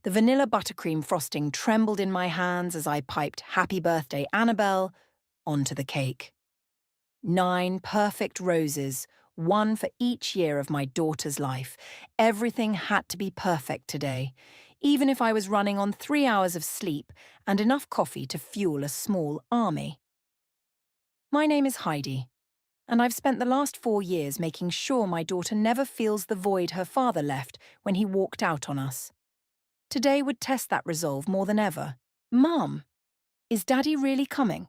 The vanilla buttercream frosting trembled in my hands as I piped "Happy Birthday, Annabelle" onto the cake. 9 perfect roses, one for each year of my daughter's life. Everything had to be perfect today, even if I was running on 3 hours of sleep and enough coffee to fuel a small army. My name is Heidi, and I've spent the last 4 years making sure my daughter never feels the void her father left when he walked out on us. Today would test that resolve more than ever. Mom, is Daddy really coming?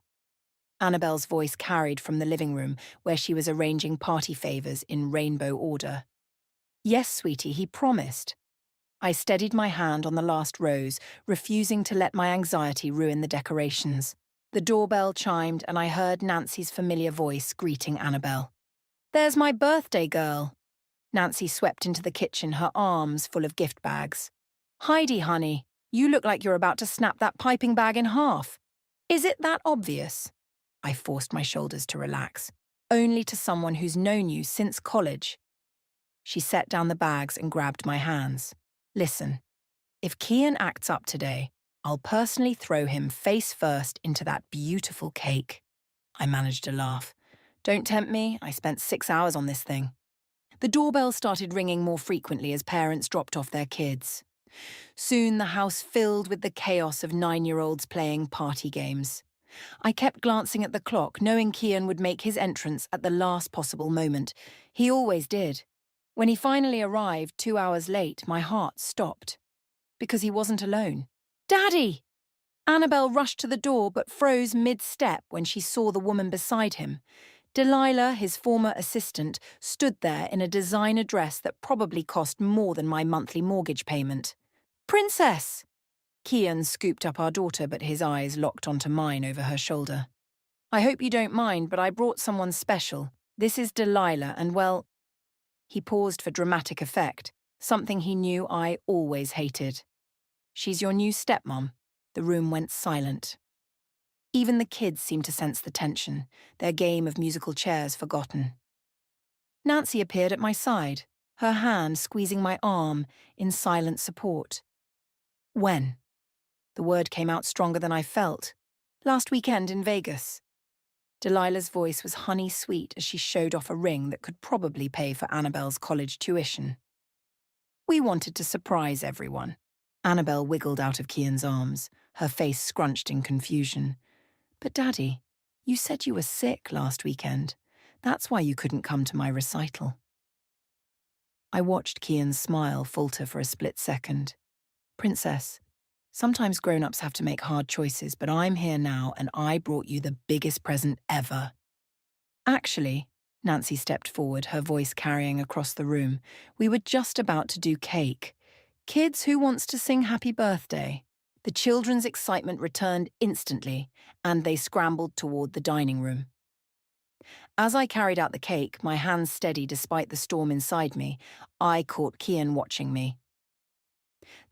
Annabelle's voice carried from the living room where she was arranging party favours in rainbow order. Yes, sweetie, he promised. I steadied my hand on the last rose, refusing to let my anxiety ruin the decorations. The doorbell chimed and I heard Nancy's familiar voice greeting Annabelle. There's my birthday girl. Nancy swept into the kitchen, her arms full of gift bags. Heidi, honey, you look like you're about to snap that piping bag in half. Is it that obvious? I forced my shoulders to relax, only to someone who's known you since college. She set down the bags and grabbed my hands. Listen, if Kian acts up today, I'll personally throw him face first into that beautiful cake. I managed to laugh. Don't tempt me, I spent 6 hours on this thing. The doorbell started ringing more frequently as parents dropped off their kids. Soon the house filled with the chaos of 9-year-olds playing party games. I kept glancing at the clock, knowing Kian would make his entrance at the last possible moment. He always did. When he finally arrived 2 hours late, my heart stopped. Because he wasn't alone. Daddy! Annabelle rushed to the door but froze mid-step when she saw the woman beside him. Delilah, his former assistant, stood there in a designer dress that probably cost more than my monthly mortgage payment. Princess! Kian scooped up our daughter, but his eyes locked onto mine over her shoulder. I hope you don't mind, but I brought someone special. This is Delilah, and well... He paused for dramatic effect, something he knew I always hated. She's your new stepmom. The room went silent. Even the kids seemed to sense the tension, their game of musical chairs forgotten. Nancy appeared at my side, her hand squeezing my arm in silent support. When? The word came out stronger than I felt. Last weekend in Vegas. Delilah's voice was honey-sweet as she showed off a ring that could probably pay for Annabelle's college tuition. We wanted to surprise everyone. Annabelle wiggled out of Kian's arms, her face scrunched in confusion. But Daddy, you said you were sick last weekend. That's why you couldn't come to my recital. I watched Kian's smile falter for a split second. Princess, sometimes grown-ups have to make hard choices, but I'm here now and I brought you the biggest present ever. Actually, Nancy stepped forward, her voice carrying across the room, we were just about to do cake. Kids, who wants to sing happy birthday? The children's excitement returned instantly, and they scrambled toward the dining room. As I carried out the cake, my hands steady despite the storm inside me, I caught Kian watching me.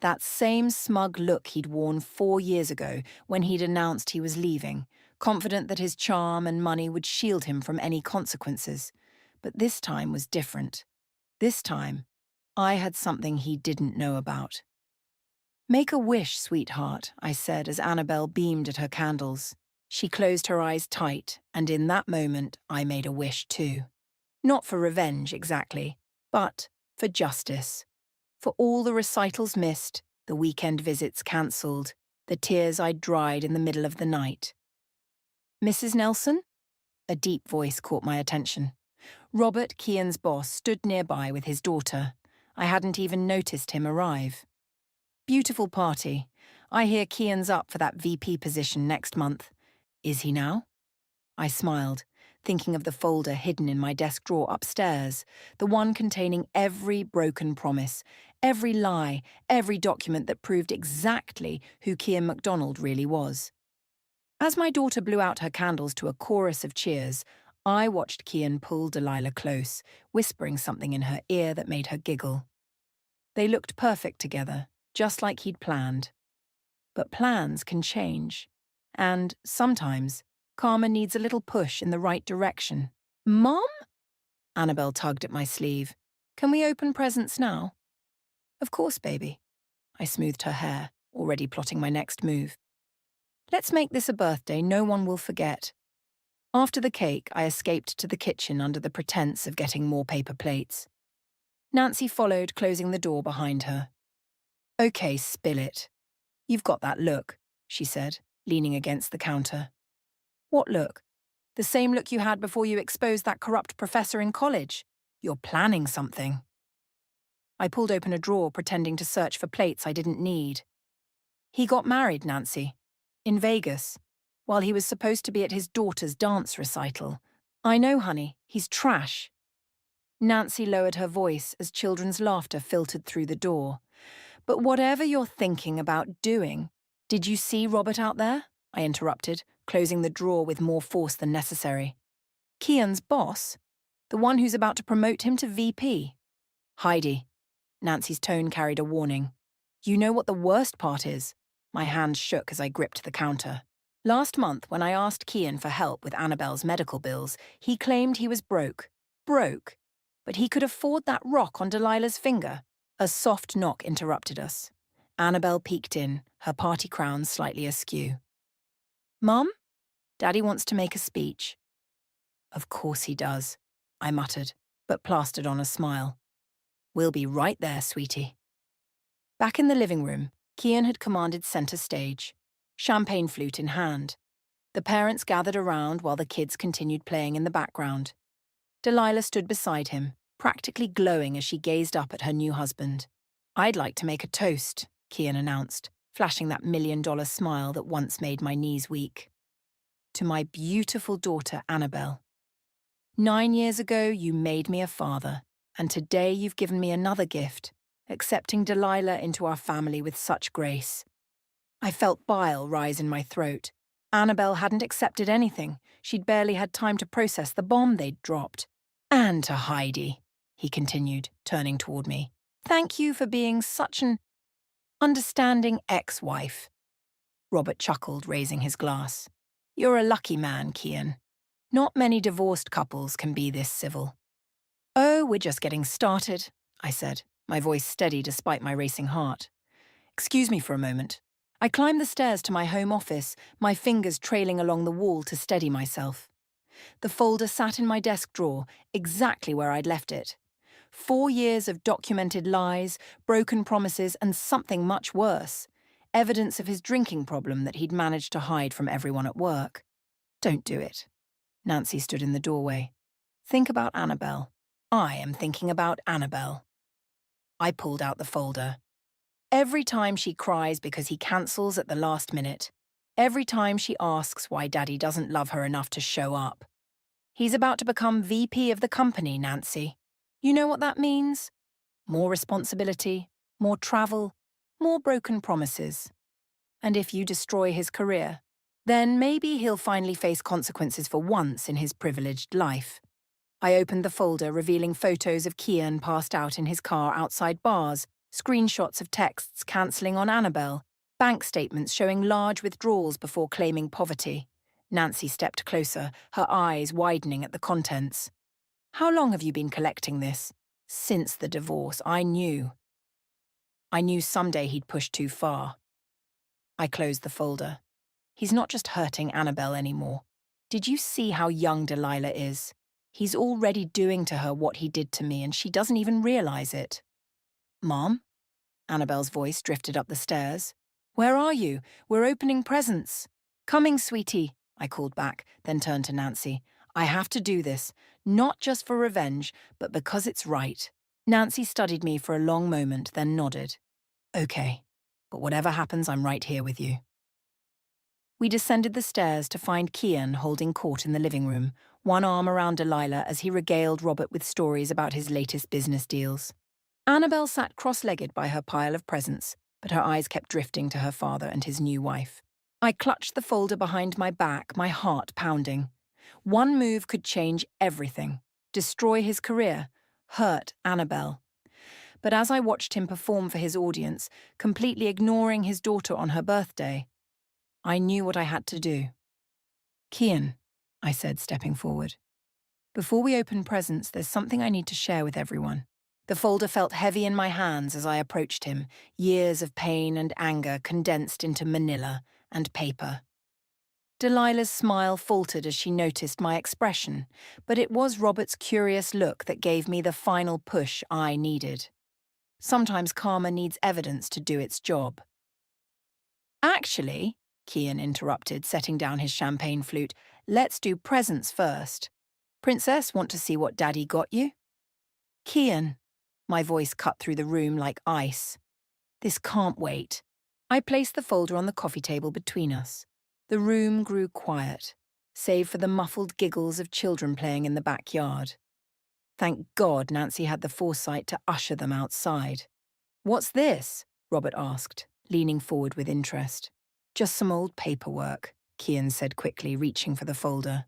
That same smug look he'd worn 4 years ago when he'd announced he was leaving, confident that his charm and money would shield him from any consequences. But this time was different. This time, I had something he didn't know about. Make a wish, sweetheart, I said as Annabelle beamed at her candles. She closed her eyes tight, and in that moment I made a wish too. Not for revenge, exactly, but for justice. For all the recitals missed, the weekend visits cancelled, the tears I'd dried in the middle of the night. Mrs. Nelson? A deep voice caught my attention. Robert, Kian's boss, stood nearby with his daughter. I hadn't even noticed him arrive. Beautiful party. I hear Kian's up for that VP position next month. Is he now? I smiled, thinking of the folder hidden in my desk drawer upstairs, the one containing every broken promise, every lie, every document that proved exactly who Kian MacDonald really was. As my daughter blew out her candles to a chorus of cheers, I watched Kian pull Delilah close, whispering something in her ear that made her giggle. They looked perfect together, just like he'd planned. But plans can change. And, sometimes, karma needs a little push in the right direction. Mom? Annabelle tugged at my sleeve. Can we open presents now? Of course, baby. I smoothed her hair, already plotting my next move. Let's make this a birthday no one will forget. After the cake, I escaped to the kitchen under the pretense of getting more paper plates. Nancy followed, closing the door behind her. Okay, spill it. You've got that look, she said, leaning against the counter. What look? The same look you had before you exposed that corrupt professor in college. You're planning something. I pulled open a drawer, pretending to search for plates I didn't need. He got married, Nancy. In Vegas, while he was supposed to be at his daughter's dance recital. I know, honey, he's trash. Nancy lowered her voice as children's laughter filtered through the door. But whatever you're thinking about doing, did you see Robert out there? I interrupted, closing the drawer with more force than necessary. Kian's boss? The one who's about to promote him to VP? Heidi. Nancy's tone carried a warning. You know what the worst part is? My hand shook as I gripped the counter. Last month, when I asked Kian for help with Annabelle's medical bills, he claimed he was broke. Broke. But he could afford that rock on Delilah's finger. A soft knock interrupted us. Annabelle peeked in, her party crown slightly askew. Mum? Daddy wants to make a speech. Of course he does, I muttered, but plastered on a smile. We'll be right there, sweetie. Back in the living room, Kian had commanded center stage, champagne flute in hand. The parents gathered around while the kids continued playing in the background. Delilah stood beside him, practically glowing as she gazed up at her new husband. I'd like to make a toast, Kian announced, flashing that $1 million smile that once made my knees weak. To my beautiful daughter, Annabelle. 9 years ago, you made me a father, and today you've given me another gift, accepting Delilah into our family with such grace. I felt bile rise in my throat. Annabelle hadn't accepted anything. She'd barely had time to process the bomb they'd dropped. And to Heidi, he continued, turning toward me. Thank you for being such an understanding ex-wife. Robert chuckled, raising his glass. You're a lucky man, Kian. Not many divorced couples can be this civil. Oh, we're just getting started, I said, my voice steady despite my racing heart. Excuse me for a moment. I climbed the stairs to my home office, my fingers trailing along the wall to steady myself. The folder sat in my desk drawer, exactly where I'd left it. 4 years of documented lies, broken promises, and something much worse. Evidence of his drinking problem that he'd managed to hide from everyone at work. Don't do it. Nancy stood in the doorway. Think about Annabelle. I am thinking about Annabelle. I pulled out the folder. Every time she cries because he cancels at the last minute. Every time she asks why Daddy doesn't love her enough to show up. He's about to become VP of the company, Nancy. You know what that means? More responsibility, more travel, more broken promises. And if you destroy his career, then maybe he'll finally face consequences for once in his privileged life. I opened the folder, revealing photos of Kian passed out in his car outside bars, screenshots of texts cancelling on Annabelle, bank statements showing large withdrawals before claiming poverty. Nancy stepped closer, her eyes widening at the contents. How long have you been collecting this? Since the divorce, I knew. I knew someday he'd push too far. I closed the folder. He's not just hurting Annabelle anymore. Did you see how young Delilah is? He's already doing to her what he did to me, and she doesn't even realize it. Mom? Annabelle's voice drifted up the stairs. Where are you? We're opening presents. Coming, sweetie, I called back, then turned to Nancy. I have to do this, not just for revenge, but because it's right. Nancy studied me for a long moment, then nodded. Okay, but whatever happens, I'm right here with you. We descended the stairs to find Kian holding court in the living room, one arm around Delilah as he regaled Robert with stories about his latest business deals. Annabelle sat cross-legged by her pile of presents, but her eyes kept drifting to her father and his new wife. I clutched the folder behind my back, my heart pounding. One move could change everything, destroy his career, hurt Annabelle. But as I watched him perform for his audience, completely ignoring his daughter on her birthday, I knew what I had to do. Kian, I said, stepping forward. Before we open presents, there's something I need to share with everyone. The folder felt heavy in my hands as I approached him, years of pain and anger condensed into manila and paper. Delilah's smile faltered as she noticed my expression, but it was Robert's curious look that gave me the final push I needed. Sometimes karma needs evidence to do its job. Actually, Kian interrupted, setting down his champagne flute, let's do presents first. Princess, want to see what Daddy got you? Kian, my voice cut through the room like ice. This can't wait. I placed the folder on the coffee table between us. The room grew quiet, save for the muffled giggles of children playing in the backyard. Thank God Nancy had the foresight to usher them outside. What's this? Robert asked, leaning forward with interest. Just some old paperwork, Kian said quickly, reaching for the folder.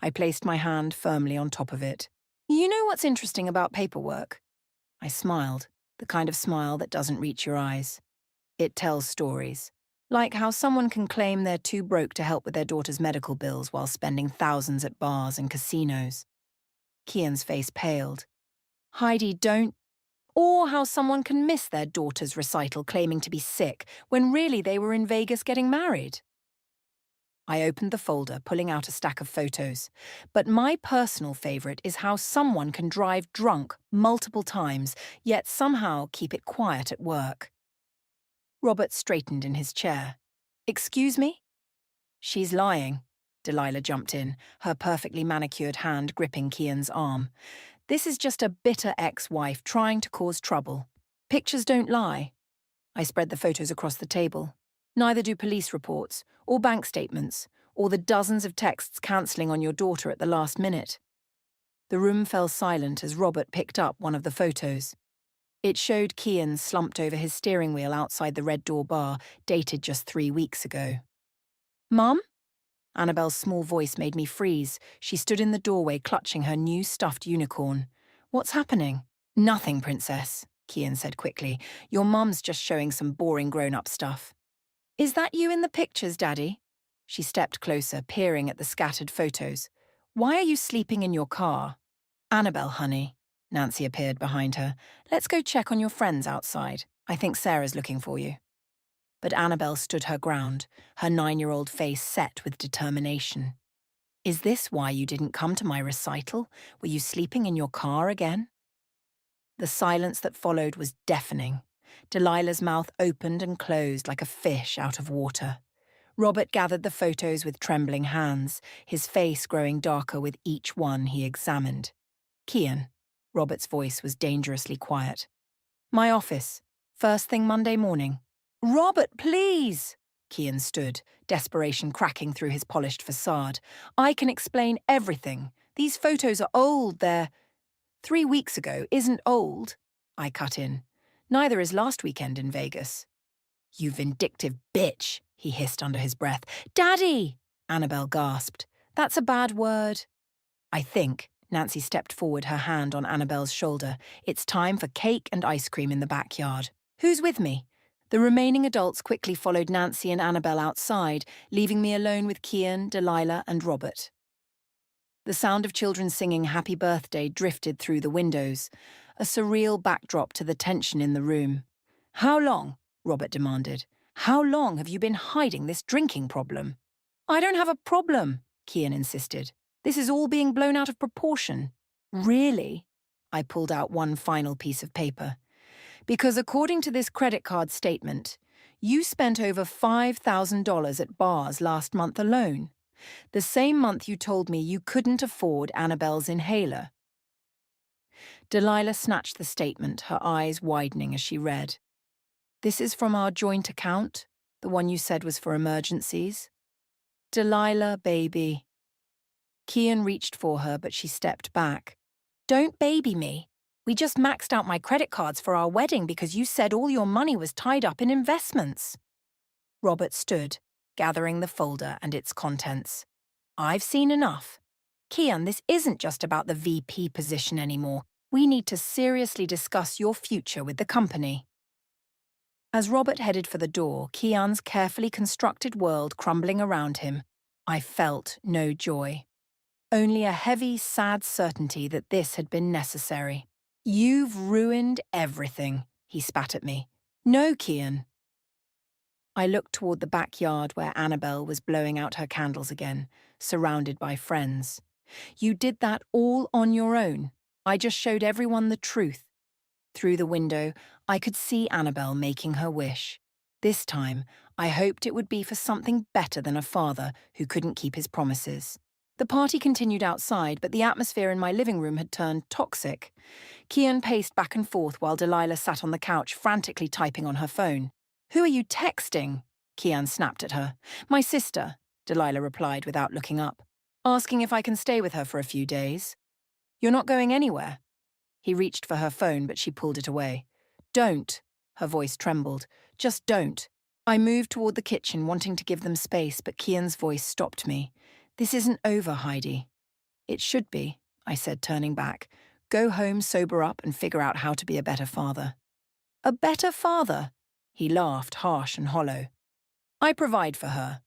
I placed my hand firmly on top of it. You know what's interesting about paperwork? I smiled, the kind of smile that doesn't reach your eyes. It tells stories. Like how someone can claim they're too broke to help with their daughter's medical bills while spending thousands at bars and casinos. Kian's face paled. Heidi, don't. Or how someone can miss their daughter's recital claiming to be sick when really they were in Vegas getting married. I opened the folder, pulling out a stack of photos. But my personal favourite is how someone can drive drunk multiple times, yet somehow keep it quiet at work. Robert straightened in his chair. Excuse me? She's lying. Delilah jumped in, her perfectly manicured hand gripping Kian's arm. This is just a bitter ex-wife trying to cause trouble. Pictures don't lie. I spread the photos across the table. Neither do police reports, or bank statements, or the dozens of texts cancelling on your daughter at the last minute. The room fell silent as Robert picked up one of the photos. It showed Kian slumped over his steering wheel outside the Red Door bar, dated just 3 weeks ago. Mum? Annabelle's small voice made me freeze. She stood in the doorway clutching her new stuffed unicorn. What's happening? Nothing, Princess, Kian said quickly. Your mum's just showing some boring grown-up stuff. Is that you in the pictures, Daddy? She stepped closer, peering at the scattered photos. Why are you sleeping in your car? Annabelle, honey. Nancy appeared behind her. Let's go check on your friends outside. I think Sarah's looking for you. But Annabelle stood her ground, her 9-year-old face set with determination. Is this why you didn't come to my recital? Were you sleeping in your car again? The silence that followed was deafening. Delilah's mouth opened and closed like a fish out of water. Robert gathered the photos with trembling hands, his face growing darker with each one he examined. Kian. Robert's voice was dangerously quiet. My office. First thing Monday morning. Robert, please! Kian stood, desperation cracking through his polished facade. I can explain everything. These photos are old, they're... 3 weeks ago isn't old, I cut in. Neither is last weekend in Vegas. You vindictive bitch, he hissed under his breath. Daddy! Annabelle gasped. That's a bad word. I think. Nancy stepped forward, her hand on Annabelle's shoulder. It's time for cake and ice cream in the backyard. Who's with me? The remaining adults quickly followed Nancy and Annabelle outside, leaving me alone with Kian, Delilah, and Robert. The sound of children singing Happy Birthday drifted through the windows, a surreal backdrop to the tension in the room. How long? Robert demanded. How long have you been hiding this drinking problem? I don't have a problem, Kian insisted. This is all being blown out of proportion. Really? I pulled out one final piece of paper. Because according to this credit card statement, you spent over $5,000 at bars last month alone. The same month you told me you couldn't afford Annabelle's inhaler. Delilah snatched the statement, her eyes widening as she read. This is from our joint account, the one you said was for emergencies. Delilah, baby. Kian reached for her, but she stepped back. Don't baby me. We just maxed out my credit cards for our wedding because you said all your money was tied up in investments. Robert stood, gathering the folder and its contents. I've seen enough. Kian, this isn't just about the VP position anymore. We need to seriously discuss your future with the company. As Robert headed for the door, Kian's carefully constructed world crumbling around him, I felt no joy. Only a heavy, sad certainty that this had been necessary. You've ruined everything, he spat at me. No, Kian. I looked toward the backyard where Annabel was blowing out her candles again, surrounded by friends. You did that all on your own. I just showed everyone the truth. Through the window, I could see Annabel making her wish. This time, I hoped it would be for something better than a father who couldn't keep his promises. The party continued outside, but the atmosphere in my living room had turned toxic. Kian paced back and forth while Delilah sat on the couch frantically typing on her phone. "Who are you texting?" Kian snapped at her. "My sister," Delilah replied without looking up, "asking if I can stay with her for a few days." "You're not going anywhere?" He reached for her phone, but she pulled it away. "Don't." Her voice trembled. "Just don't." I moved toward the kitchen, wanting to give them space, but Kian's voice stopped me. "This isn't over, Heidi." "It should be," I said, turning back. "Go home, sober up, and figure out how to be a better father." "A better father?" He laughed, harsh and hollow. "I provide for her.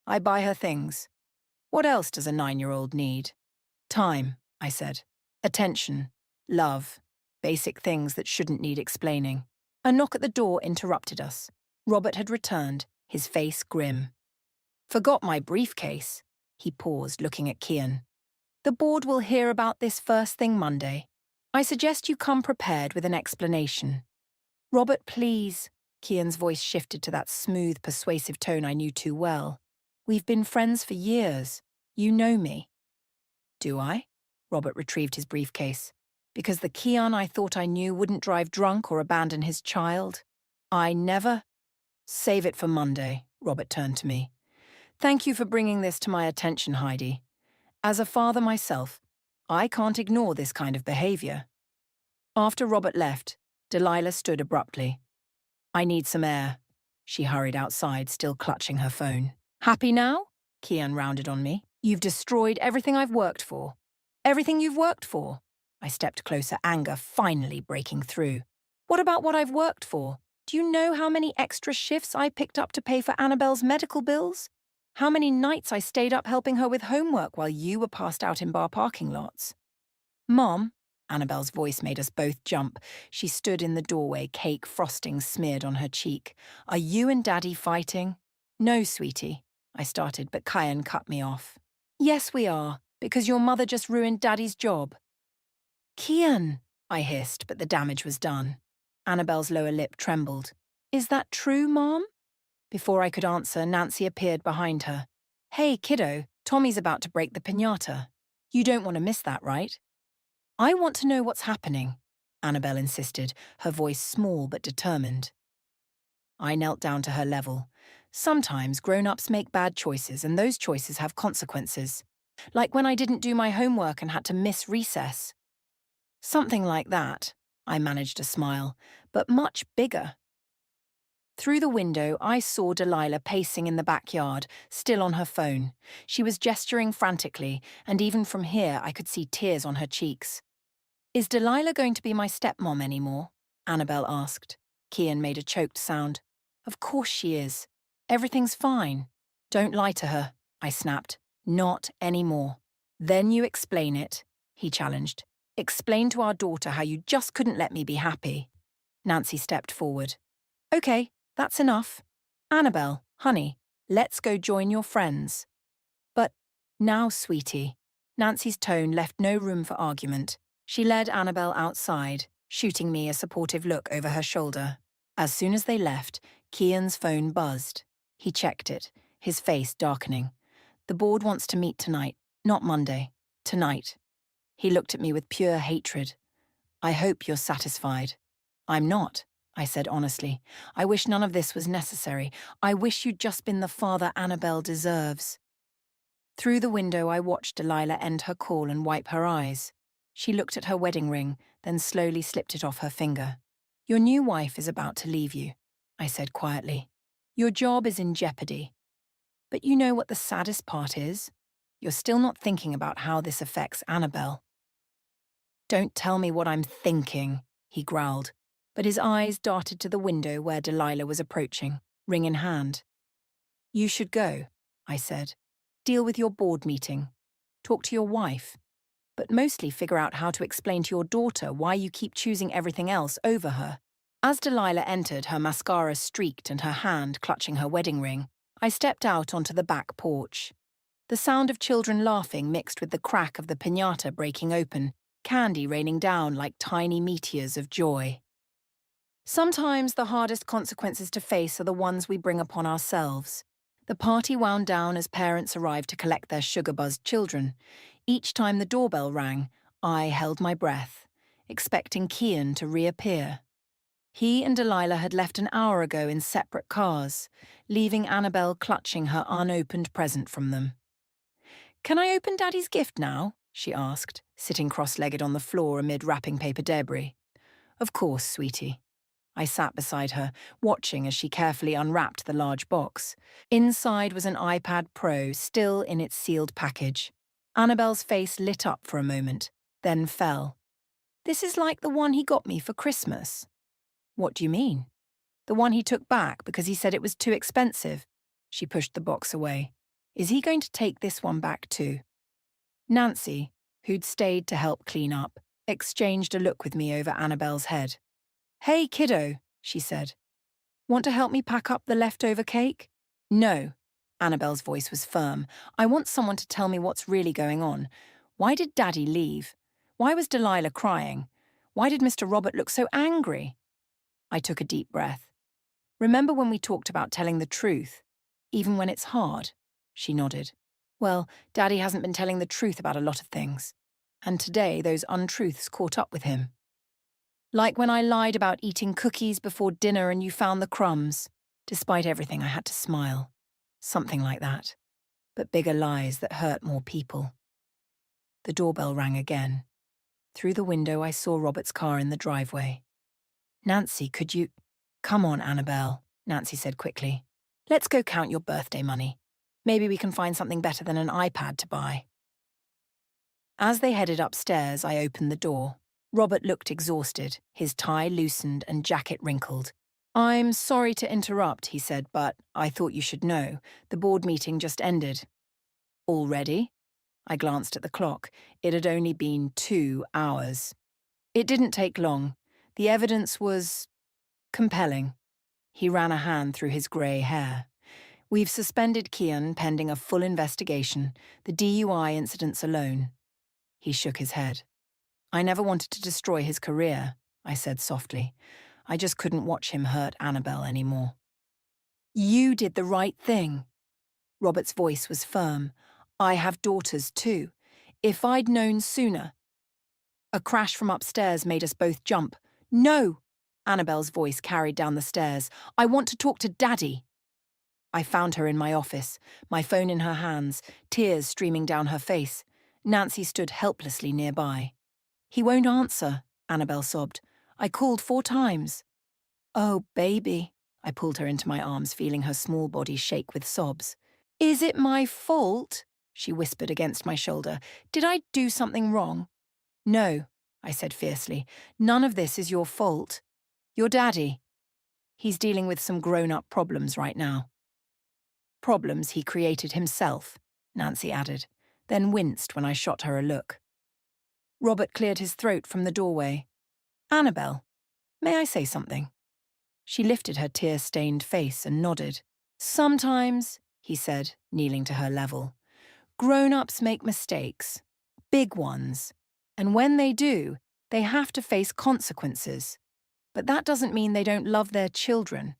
I buy her things. What else does a 9-year-old need?" "Time," I said. "Attention. Love. Basic things that shouldn't need explaining." A knock at the door interrupted us. Robert had returned, his face grim. "Forgot my briefcase." He paused, looking at Kian. "The board will hear about this first thing Monday. I suggest you come prepared with an explanation." "Robert, please." Kian's voice shifted to that smooth, persuasive tone I knew too well. "We've been friends for years. You know me." "Do I?" Robert retrieved his briefcase. "Because the Kian I thought I knew wouldn't drive drunk or abandon his child? I never—" "Save it for Monday," Robert turned to me. "Thank you for bringing this to my attention, Heidi. As a father myself, I can't ignore this kind of behavior." After Robert left, Delilah stood abruptly. "I need some air." She hurried outside, still clutching her phone. "Happy now?" Kian rounded on me. "You've destroyed everything I've worked for. Everything you've worked for." I stepped closer, anger finally breaking through. "What about what I've worked for? Do you know how many extra shifts I picked up to pay for Annabelle's medical bills? How many nights I stayed up helping her with homework while you were passed out in bar parking lots?" "Mom," Annabelle's voice made us both jump. She stood in the doorway, cake frosting smeared on her cheek. "Are you and Daddy fighting?" "No, sweetie," I started, but Kian cut me off. "Yes, we are, because your mother just ruined Daddy's job." "Kian," I hissed, but the damage was done. Annabelle's lower lip trembled. "Is that true, Mom?" Before I could answer, Nancy appeared behind her. "Hey, kiddo, Tommy's about to break the piñata. You don't want to miss that, right?" "I want to know what's happening," Annabelle insisted, her voice small but determined. I knelt down to her level. Sometimes grown-ups make bad choices, and those choices have consequences. Like when I didn't do my homework and had to miss recess. Something like that, I managed a smile, but much bigger. Through the window, I saw Delilah pacing in the backyard, still on her phone. She was gesturing frantically, and even from here I could see tears on her cheeks. "Is Delilah going to be my stepmom anymore?" Annabelle asked. Kian made a choked sound. "Of course she is. Everything's fine." "Don't lie to her," I snapped. "Not anymore." "Then you explain it," he challenged. "Explain to our daughter how you just couldn't let me be happy." Nancy stepped forward. "Okay, that's enough. Annabelle, honey, let's go join your friends." "But now, sweetie." Nancy's tone left no room for argument. She led Annabelle outside, shooting me a supportive look over her shoulder. As soon as they left, Kian's phone buzzed. He checked it, his face darkening. "The board wants to meet tonight, not Monday. Tonight." He looked at me with pure hatred. "I hope you're satisfied." "I'm not," I said honestly. "I wish none of this was necessary. I wish you'd just been the father Annabelle deserves." Through the window, I watched Delilah end her call and wipe her eyes. She looked at her wedding ring, then slowly slipped it off her finger. "Your new wife is about to leave you," I said quietly. "Your job is in jeopardy. But you know what the saddest part is? You're still not thinking about how this affects Annabelle." "Don't tell me what I'm thinking," he growled, but his eyes darted to the window where Delilah was approaching, ring in hand. "You should go," I said. "Deal with your board meeting. Talk to your wife. but mostly figure out how to explain to your daughter why you keep choosing everything else over her. As Delilah entered, her mascara streaked and her hand clutching her wedding ring, I stepped out onto the back porch. The sound of children laughing mixed with the crack of the piñata breaking open, candy raining down like tiny meteors of joy. Sometimes the hardest consequences to face are the ones we bring upon ourselves. The party wound down as parents arrived to collect their sugar-buzzed children. Each time the doorbell rang, I held my breath, expecting Kian to reappear. He and Delilah had left an hour ago in separate cars, leaving Annabelle clutching her unopened present from them. "Can I open Daddy's gift now?" she asked, sitting cross-legged on the floor amid wrapping paper debris. "Of course, sweetie." I sat beside her, watching as she carefully unwrapped the large box. Inside was an iPad Pro, still in its sealed package. Annabelle's face lit up for a moment, then fell. "This is like the one he got me for Christmas." "What do you mean?" "The one he took back because he said it was too expensive." She pushed the box away. "Is he going to take this one back too?" Nancy, who'd stayed to help clean up, exchanged a look with me over Annabelle's head. "Hey, kiddo," she said. "Want to help me pack up the leftover cake?" "No." Annabelle's voice was firm. "I want someone to tell me what's really going on. Why did Daddy leave? Why was Delilah crying? Why did Mr. Robert look so angry?" I took a deep breath. "Remember when we talked about telling the truth, even when it's hard?" She nodded. "Well, Daddy hasn't been telling the truth about a lot of things. And today those untruths caught up with him. Like when I lied about eating cookies before dinner and you found the crumbs. Despite everything, I had to smile. Something like that. But bigger lies that hurt more people." The doorbell rang again. Through the window, I saw Robert's car in the driveway. "Nancy, could you—" "Come on, Annabelle," Nancy said quickly. "Let's go count your birthday money. Maybe we can find something better than an iPad to buy." As they headed upstairs, I opened the door. Robert looked exhausted, his tie loosened and jacket wrinkled. "I'm sorry to interrupt," he said, "but I thought you should know. The board meeting just ended." "Already?" I glanced at the clock. It had only been 2 hours. "It didn't take long. The evidence was compelling." He ran a hand through his grey hair. "We've suspended Kian pending a full investigation, the DUI incidents alone." He shook his head. "I never wanted to destroy his career," I said softly. "I just couldn't watch him hurt Annabelle anymore." "You did the right thing." Robert's voice was firm. "I have daughters too. If I'd known sooner—" A crash from upstairs made us both jump. "No!" Annabelle's voice carried down the stairs. "I want to talk to Daddy." I found her in my office, my phone in her hands, tears streaming down her face. Nancy stood helplessly nearby. "He won't answer," Annabelle sobbed. "I called 4 times." "Oh, baby." I pulled her into my arms, feeling her small body shake with sobs. "Is it my fault?" she whispered against my shoulder. "Did I do something wrong?" "No," I said fiercely. "None of this is your fault. Your daddy. He's dealing with some grown-up problems right now." "Problems he created himself," Nancy added, then winced when I shot her a look. Robert cleared his throat from the doorway. "Annabelle, may I say something?" She lifted her tear-stained face and nodded. "Sometimes," he said, kneeling to her level, "grown-ups make mistakes. Big ones. And when they do, they have to face consequences. But that doesn't mean they don't love their children."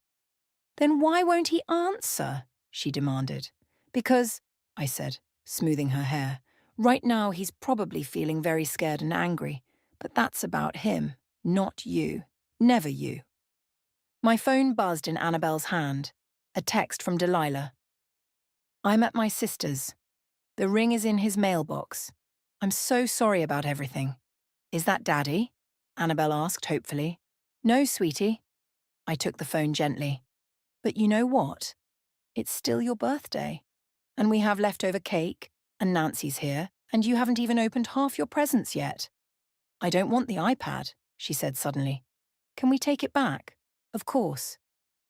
"Then why won't he answer?" she demanded. "Because," I said, smoothing her hair, "right now he's probably feeling very scared and angry. But that's about him, not you. Never you." My phone buzzed in Annabelle's hand. A text from Delilah. "I'm at my sister's. The ring is in his mailbox. I'm so sorry about everything." "Is that Daddy?" Annabelle asked hopefully. "No, sweetie." I took the phone gently. "But you know what? It's still your birthday. And we have leftover cake, and Nancy's here, and you haven't even opened half your presents yet." "I don't want the iPad," she said suddenly. "Can we take it back?" "Of course."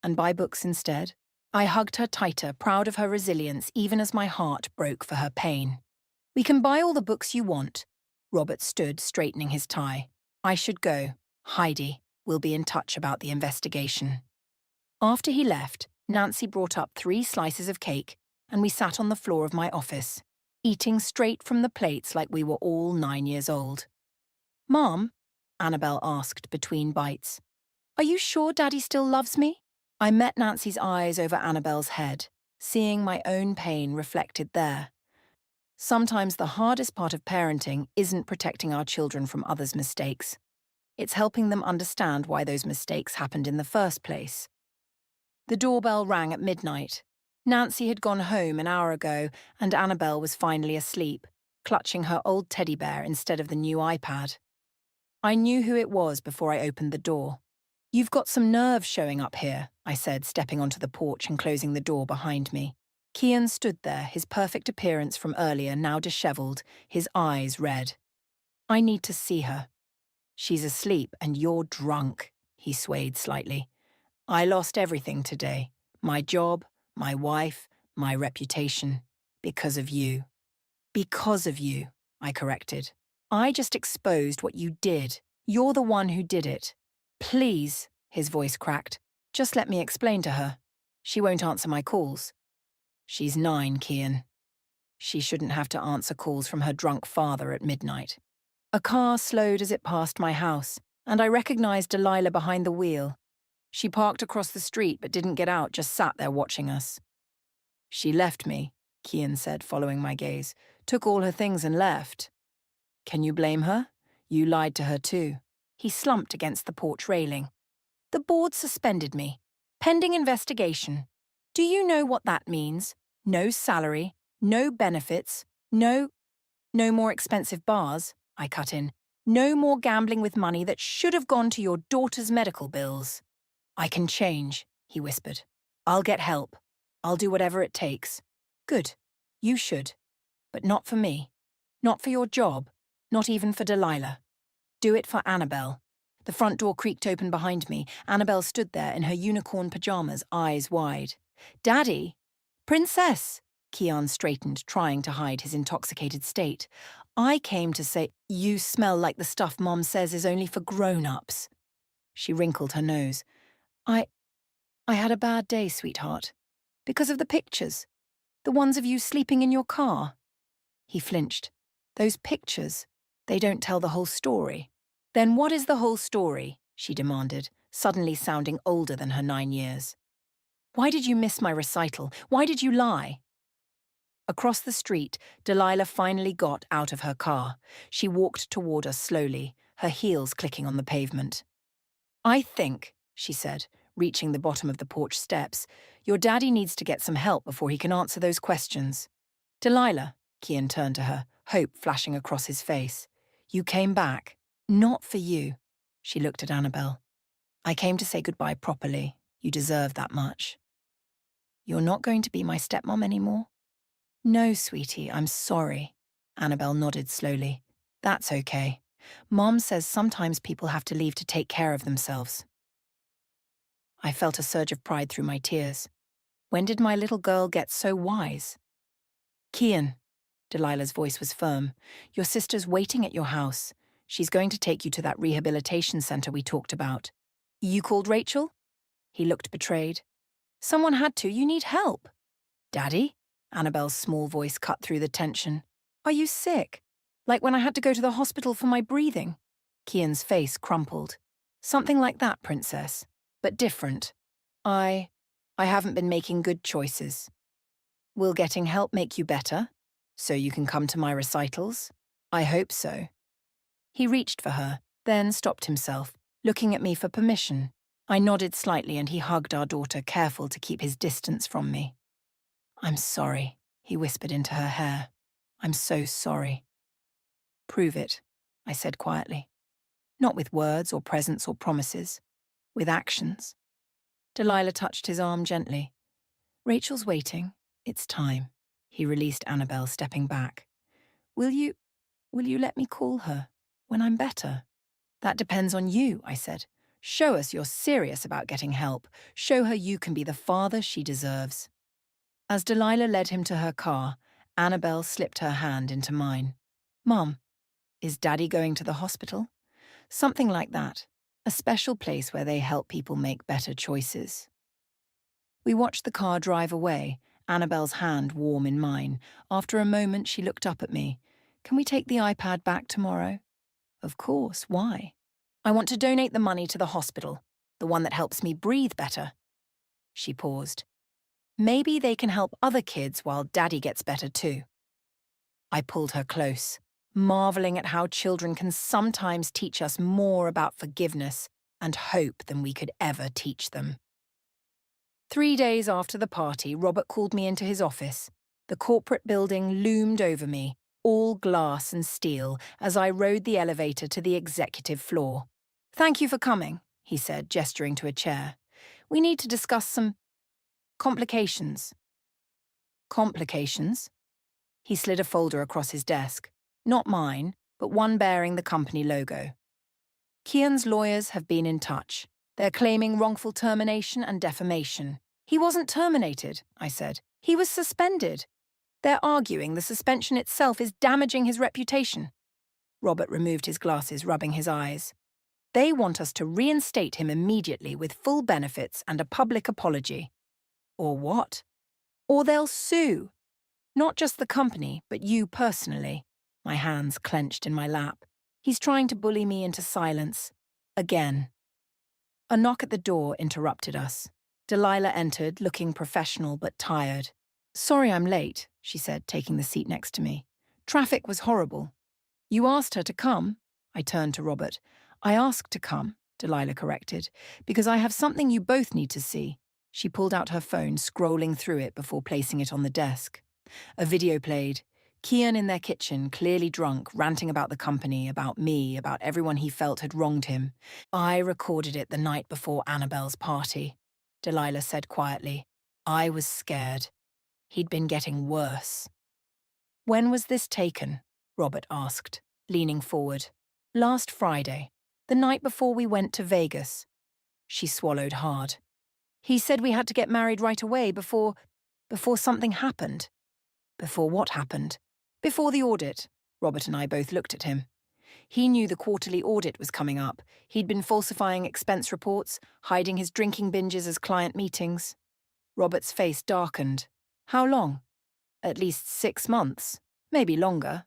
"And buy books instead?" I hugged her tighter, proud of her resilience, even as my heart broke for her pain. "We can buy all the books you want. Robert stood, straightening his tie. I should go. Heidi will be in touch about the investigation. After he left, Nancy brought up 3 slices of cake, and we sat on the floor of my office, eating straight from the plates like we were all 9 years old. "Mom," Annabelle asked between bites, "are you sure Daddy still loves me?" I met Nancy's eyes over Annabelle's head, seeing my own pain reflected there. Sometimes the hardest part of parenting isn't protecting our children from others' mistakes. It's helping them understand why those mistakes happened in the first place. The doorbell rang at midnight. Nancy had gone home an hour ago, and Annabelle was finally asleep, clutching her old teddy bear instead of the new iPad. I knew who it was before I opened the door. "You've got some nerve showing up here," I said, stepping onto the porch and closing the door behind me. Kian stood there, his perfect appearance from earlier now dishevelled, his eyes red. "I need to see her." "She's asleep and you're drunk," he swayed slightly. "I lost everything today. My job, my wife, my reputation. Because of you." "Because of you," I corrected. "I just exposed what you did. You're the one who did it." "Please," his voice cracked. "Just let me explain to her. She won't answer my calls." "She's 9, Kian. She shouldn't have to answer calls from her drunk father at midnight." A car slowed as it passed my house, and I recognized Delilah behind the wheel. She parked across the street but didn't get out, just sat there watching us. "She left me," Kian said, following my gaze. "Took all her things and left." "Can you blame her? You lied to her too." He slumped against the porch railing. "The board suspended me. Pending investigation. Do you know what that means? No salary, no benefits, no more expensive bars," I cut in. "No more gambling with money that should have gone to your daughter's medical bills." "I can change," he whispered. "I'll get help. I'll do whatever it takes." "Good. You should. But not for me. Not for your job. Not even for Delilah. Do it for Annabelle." The front door creaked open behind me. Annabelle stood there in her unicorn pajamas, eyes wide. "Daddy!" "Princess!" Kian straightened, trying to hide his intoxicated state. "I came to say, you smell like the stuff Mom says is only for grown-ups." She wrinkled her nose. I had a bad day, sweetheart. Because of the pictures. The ones of you sleeping in your car." He flinched. "Those pictures, they don't tell the whole story." "Then what is the whole story?" she demanded, suddenly sounding older than her 9 years. "Why did you miss my recital? Why did you lie?" Across the street, Delilah finally got out of her car. She walked toward us slowly, her heels clicking on the pavement. "I think," she said, reaching the bottom of the porch steps, "your daddy needs to get some help before he can answer those questions." "Delilah," Kian turned to her, hope flashing across his face. "You came back. Not for you." She looked at Annabelle. "I came to say goodbye properly. You deserve that much." "You're not going to be my stepmom anymore?" "No, sweetie, I'm sorry." Annabelle nodded slowly. "That's okay. Mom says sometimes people have to leave to take care of themselves." I felt a surge of pride through my tears. When did my little girl get so wise? "Kian," Delilah's voice was firm, "your sister's waiting at your house. She's going to take you to that rehabilitation center we talked about." "You called Rachel?" He looked betrayed. "Someone had to. You need help." "Daddy?" Annabelle's small voice cut through the tension. "Are you sick? Like when I had to go to the hospital for my breathing?" Kian's face crumpled. "Something like that, Princess. But different. I haven't been making good choices." "Will getting help make you better? So you can come to my recitals?" "I hope so." He reached for her, then stopped himself, looking at me for permission. I nodded slightly and he hugged our daughter, careful to keep his distance from me. "I'm sorry," he whispered into her hair. "I'm so sorry." "Prove it," I said quietly. "Not with words or presents or promises. With actions." Delilah touched his arm gently. "Rachel's waiting. It's time." He released Annabelle, stepping back. Will you let me call her when I'm better?" "That depends on you," I said. "Show us you're serious about getting help. Show her you can be the father she deserves." As Delilah led him to her car, Annabelle slipped her hand into mine. "Mom, Is Daddy going to the hospital? Something like that. A special place where they help people make better choices. We watched the car drive away, Annabelle's hand warm in mine. After a moment, she looked up at me. Can we take the iPad back tomorrow? Of course, why? I want to donate the money to the hospital, the one that helps me breathe better. She paused. Maybe they can help other kids while Daddy gets better too. I pulled her close, marveling at how children can sometimes teach us more about forgiveness and hope than we could ever teach them. 3 days after the party, Robert called me into his office. The corporate building loomed over me, all glass and steel, as I rode the elevator to the executive floor. Thank you for coming, he said, gesturing to a chair. We need to discuss some complications. Complications? He slid a folder across his desk. Not mine, but one bearing the company logo. Kian's lawyers have been in touch. They're claiming wrongful termination and defamation. He wasn't terminated, I said. He was suspended. They're arguing the suspension itself is damaging his reputation. Robert removed his glasses, rubbing his eyes. They want us to reinstate him immediately with full benefits and a public apology. Or what? Or they'll sue. Not just the company, but you personally. My hands clenched in my lap. He's trying to bully me into silence. Again. A knock at the door interrupted us. Delilah entered, looking professional but tired. Sorry I'm late, she said, taking the seat next to me. Traffic was horrible. You asked her to come? I turned to Robert. I asked to come, Delilah corrected, because I have something you both need to see. She pulled out her phone, scrolling through it before placing it on the desk. A video played. Kian in their kitchen, clearly drunk, ranting about the company, about me, about everyone he felt had wronged him. I recorded it the night before Annabelle's party, Delilah said quietly. I was scared. He'd been getting worse. When was this taken? Robert asked, leaning forward. Last Friday, the night before we went to Vegas. She swallowed hard. He said we had to get married right away before something happened. Before what happened? Before the audit. Robert and I both looked at him. He knew the quarterly audit was coming up. He'd been falsifying expense reports, hiding his drinking binges as client meetings. Robert's face darkened. How long? At least 6 months. Maybe longer.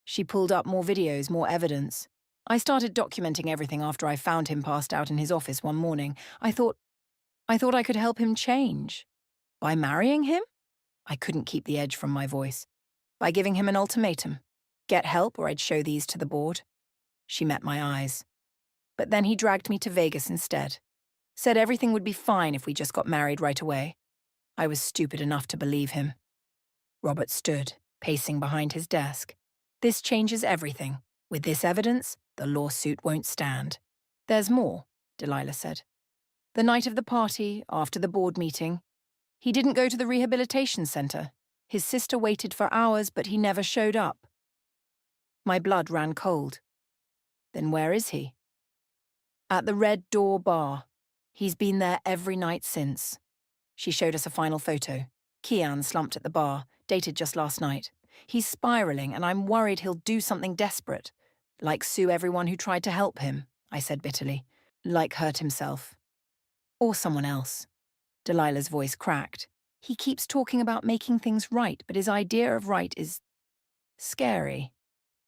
She pulled up more videos, more evidence. I started documenting everything after I found him passed out in his office one morning. I thought I could help him change. By marrying him? I couldn't keep the edge from my voice. By giving him an ultimatum. Get help or I'd show these to the board. She met my eyes. But then he dragged me to Vegas instead. Said everything would be fine if we just got married right away. I was stupid enough to believe him. Robert stood, pacing behind his desk. This changes everything. With this evidence, the lawsuit won't stand. There's more, Delilah said. The night of the party, after the board meeting, he didn't go to the rehabilitation center. His sister waited for hours, but he never showed up. My blood ran cold. Then where is he? At the Red Door Bar. He's been there every night since. She showed us a final photo. Kian slumped at the bar, dated just last night. He's spiraling, and I'm worried he'll do something desperate. Like sue everyone who tried to help him, I said bitterly. Like hurt himself. Or someone else. Delilah's voice cracked. He keeps talking about making things right, but his idea of right is scary.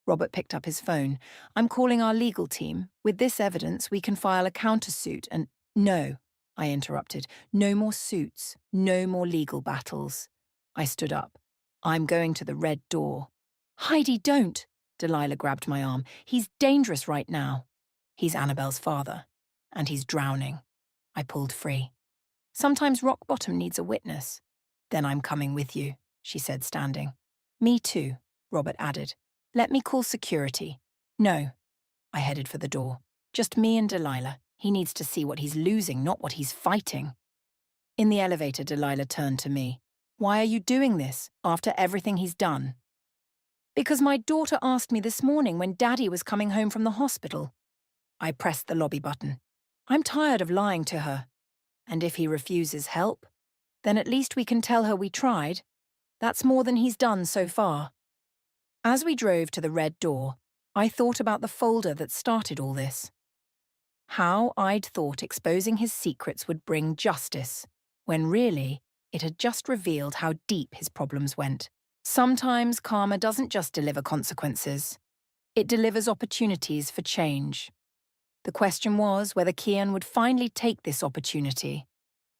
Robert picked up his phone. I'm calling our legal team. With this evidence, we can file a countersuit and— No, I interrupted. No more suits. No more legal battles. I stood up. I'm going to the Red Door. Heidi, don't! Delilah grabbed my arm. He's dangerous right now. He's Annabelle's father. And he's drowning. I pulled free. Sometimes rock bottom needs a witness. Then I'm coming with you, she said, standing. Me too, Robert added. Let me call security. No. I headed for the door. Just me and Delilah. He needs to see what he's losing, not what he's fighting. In the elevator, Delilah turned to me. Why are you doing this, after everything he's done? Because my daughter asked me this morning when Daddy was coming home from the hospital. I pressed the lobby button. I'm tired of lying to her. And if he refuses help, then at least we can tell her we tried. That's more than he's done so far. As we drove to the Red Door, I thought about the folder that started all this. How I'd thought exposing his secrets would bring justice, when really, it had just revealed how deep his problems went. Sometimes karma doesn't just deliver consequences. It delivers opportunities for change. The question was whether Kian would finally take this opportunity,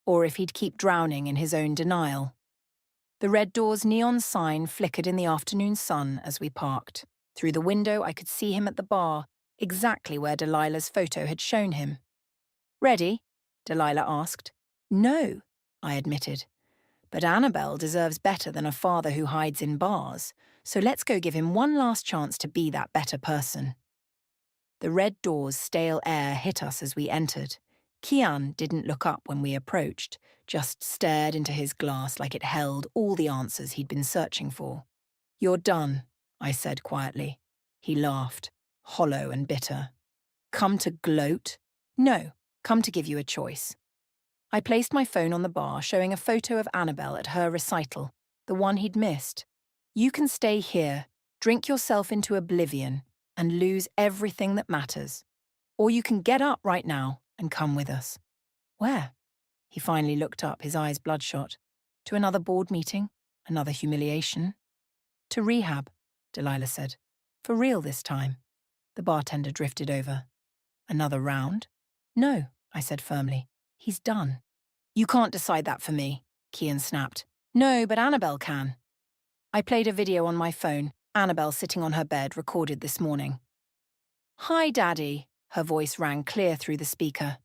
or if he'd keep drowning in his own denial. The Red Door's neon sign flickered in the afternoon sun as we parked. Through the window, I could see him at the bar, exactly where Delilah's photo had shown him. "Ready?" Delilah asked. "No," I admitted. "But Annabelle deserves better than a father who hides in bars, so let's go give him one last chance to be that better person." The Red Door's stale air hit us as we entered. Kian didn't look up when we approached, just stared into his glass like it held all the answers he'd been searching for. "You're done," I said quietly. He laughed, hollow and bitter. "Come to gloat? No, come to give you a choice." I placed my phone on the bar, showing a photo of Annabelle at her recital, the one he'd missed. "You can stay here, drink yourself into oblivion, and lose everything that matters. Or you can get up right now and come with us." "Where?" He finally looked up, his eyes bloodshot. "To another board meeting, another humiliation." "To rehab," Delilah said. "For real this time." The bartender drifted over. "Another round?" "No," I said firmly. "He's done." "You can't decide that for me," Kian snapped. "No, but Annabelle can." I played a video on my phone, Annabelle sitting on her bed, recorded this morning. "Hi, Daddy," her voice rang clear through the speaker.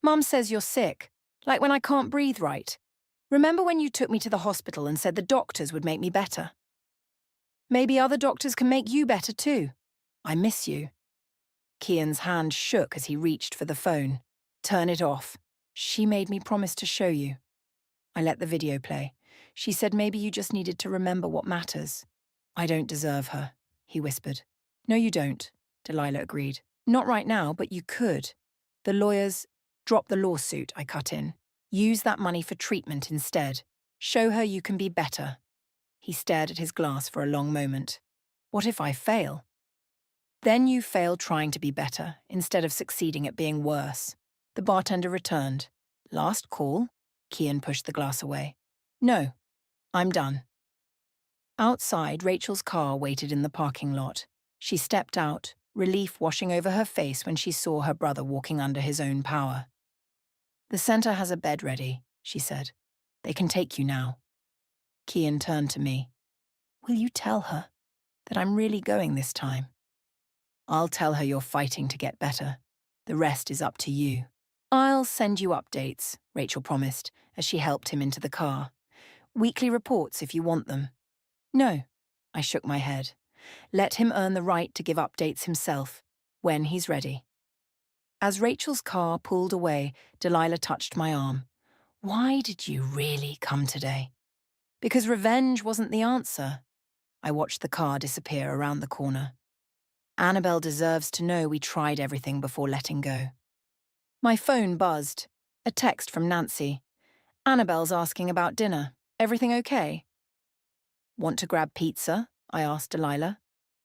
"Mum says you're sick, like when I can't breathe right. Remember when you took me to the hospital and said the doctors would make me better? Maybe other doctors can make you better too. I miss you." Kian's hand shook as he reached for the phone. "Turn it off. She made me promise to show you." I let the video play. "She said maybe you just needed to remember what matters." "I don't deserve her," he whispered. "No, you don't," Delilah agreed. "Not right now, but you could. The lawyers..." "Drop the lawsuit," I cut in. "Use that money for treatment instead. Show her you can be better." He stared at his glass for a long moment. "What if I fail?" "Then you fail trying to be better, instead of succeeding at being worse." The bartender returned. "Last call?" Kian pushed the glass away. "No, I'm done." Outside, Rachel's car waited in the parking lot. She stepped out, relief washing over her face when she saw her brother walking under his own power. "The center has a bed ready," she said. "They can take you now." Kian turned to me. "Will you tell her that I'm really going this time?" "I'll tell her you're fighting to get better. The rest is up to you." "I'll send you updates," Rachel promised as she helped him into the car. "Weekly reports if you want them." "No," I shook my head. "Let him earn the right to give updates himself, when he's ready." As Rachel's car pulled away, Delilah touched my arm. "Why did you really come today?" "Because revenge wasn't the answer." I watched the car disappear around the corner. "Annabelle deserves to know we tried everything before letting go." My phone buzzed. A text from Nancy. "Annabelle's asking about dinner. Everything okay?" "Want to grab pizza?" I asked Delilah.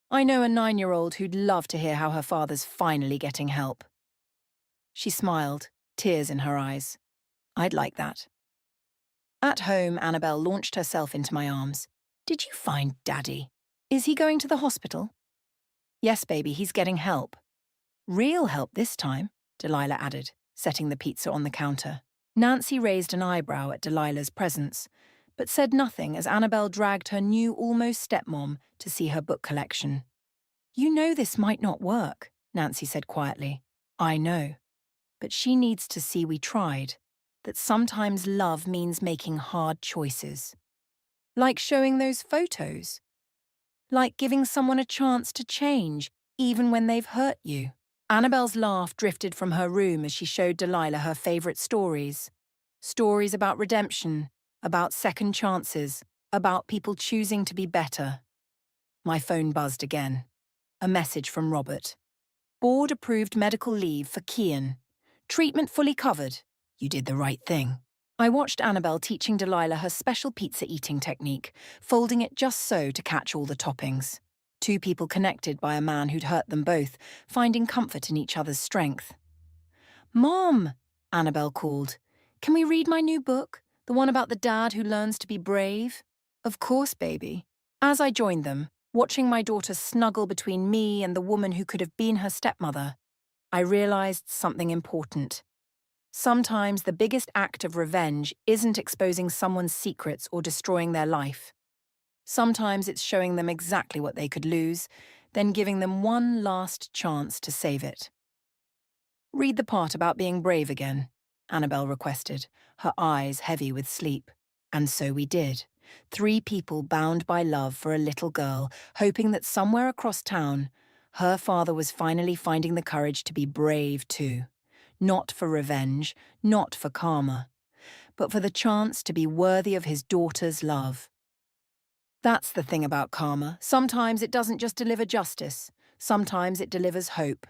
I know a 9-year-old who'd love to hear how her father's finally getting help. She smiled, tears in her eyes. "I'd like that." At home, Annabelle launched herself into my arms. "Did you find Daddy? Is he going to the hospital?" "Yes, baby, he's getting help." "Real help this time," Delilah added, setting the pizza on the counter. Nancy raised an eyebrow at Delilah's presence, but said nothing as Annabelle dragged her new almost stepmom to see her book collection. "You know this might not work," Nancy said quietly. "I know. But she needs to see we tried, that sometimes love means making hard choices. Like showing those photos. Like giving someone a chance to change, even when they've hurt you." Annabelle's laugh drifted from her room as she showed Delilah her favourite stories. Stories about redemption, about second chances, about people choosing to be better. My phone buzzed again. A message from Robert. "Board-approved medical leave for Kian. Treatment fully covered. You did the right thing." I watched Annabelle teaching Delilah her special pizza eating technique, folding it just so to catch all the toppings. Two people connected by a man who'd hurt them both, finding comfort in each other's strength. "Mom," Annabelle called, "can we read my new book? The one about the dad who learns to be brave?" "Of course, baby." As I joined them, watching my daughter snuggle between me and the woman who could have been her stepmother, I realized something important. Sometimes the biggest act of revenge isn't exposing someone's secrets or destroying their life. Sometimes it's showing them exactly what they could lose, then giving them one last chance to save it. "Read the part about being brave again," Annabelle requested, her eyes heavy with sleep. And so we did. Three people bound by love for a little girl, hoping that somewhere across town, her father was finally finding the courage to be brave too. Not for revenge, not for karma, but for the chance to be worthy of his daughter's love. That's the thing about karma. Sometimes it doesn't just deliver justice. Sometimes it delivers hope.